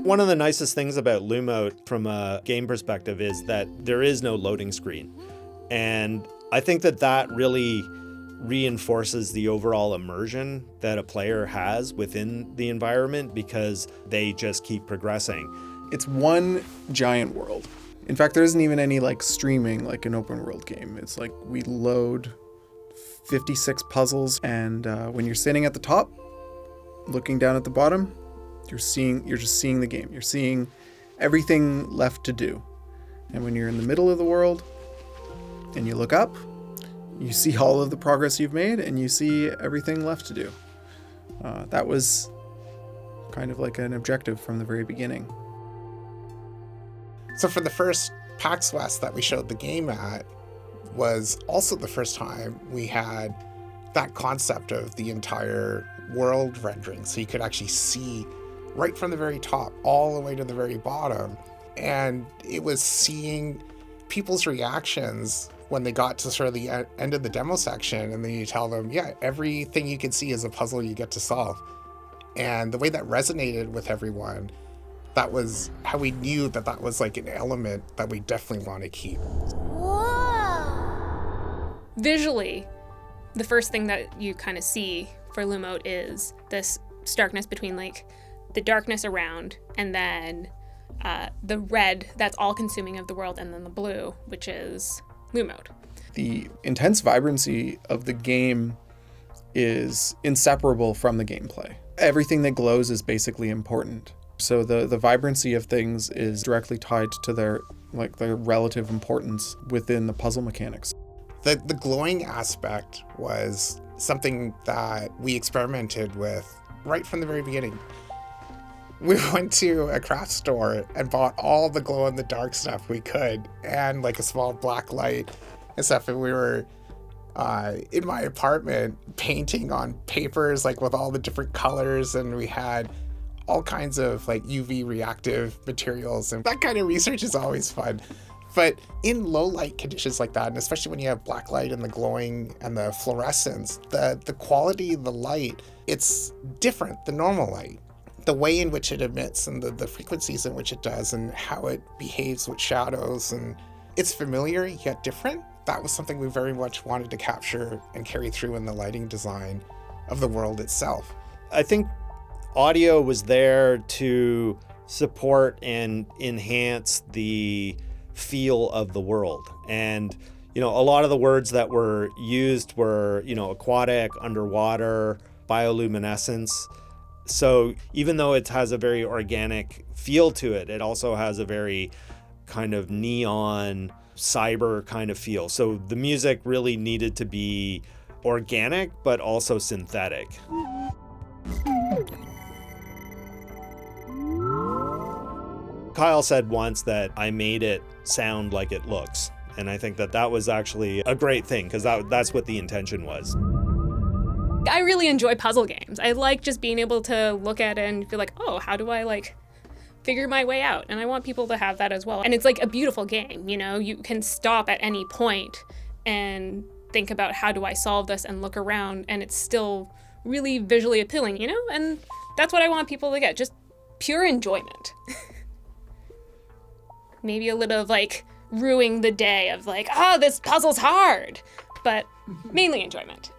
One of the nicest things about Lumote from a game perspective is that there is no loading screen. And I think that really reinforces the overall immersion that a player has within the environment because they just keep progressing. It's one giant world. In fact, there isn't even any like streaming like an open world game. It's like we load 56 puzzles, and when you're sitting at the top, looking down at the bottom, you're just seeing the game. You're seeing everything left to do. And when you're in the middle of the world and you look up, you see all of the progress you've made and you see everything left to do. That was kind of like an objective from the very beginning. So for the first PAX West that we showed the game at was also the first time we had that concept of the entire world rendering. So you could actually see right from the very top all the way to the very bottom. And it was seeing people's reactions when they got to sort of the end of the demo section, and then you tell them, yeah, everything you can see is a puzzle you get to solve. And the way that resonated with everyone, that was how we knew that was like an element that we definitely want to keep. Whoa. Visually, the first thing that you kind of see for Lumote is this starkness between like the darkness around and then the red that's all consuming of the world, and then the blue, which is Lumote. The intense vibrancy of the game is inseparable from the gameplay. Everything that glows is basically important. So the vibrancy of things is directly tied to their relative importance within the puzzle mechanics. The glowing aspect was something that we experimented with right from the very beginning. We went to a craft store and bought all the glow-in-the-dark stuff we could, and like a small black light and stuff. And we were in my apartment painting on papers like with all the different colors, and we had all kinds of like UV reactive materials, and that kind of research is always fun. But in low light conditions like that, and especially when you have black light and the glowing and the fluorescence, the quality of the light, it's different than normal light. The way in which it emits and the frequencies in which it does and how it behaves with shadows, and it's familiar yet different. That was something we very much wanted to capture and carry through in the lighting design of the world itself. I think audio was there to support and enhance the feel of the world. And, a lot of the words that were used were, aquatic, underwater, bioluminescence. So even though it has a very organic feel to it, it also has a very kind of neon, cyber kind of feel. So the music really needed to be organic, but also synthetic. Kyle said once that I made it sound like it looks. And I think that was actually a great thing, because that's what the intention was. I really enjoy puzzle games. I like just being able to look at it and feel like, oh, how do I figure my way out? And I want people to have that as well. And it's like a beautiful game, you can stop at any point and think about how do I solve this and look around, and it's still really visually appealing, and that's what I want people to get, just pure enjoyment. Maybe a little of ruining the day of this puzzle's hard, but mainly enjoyment.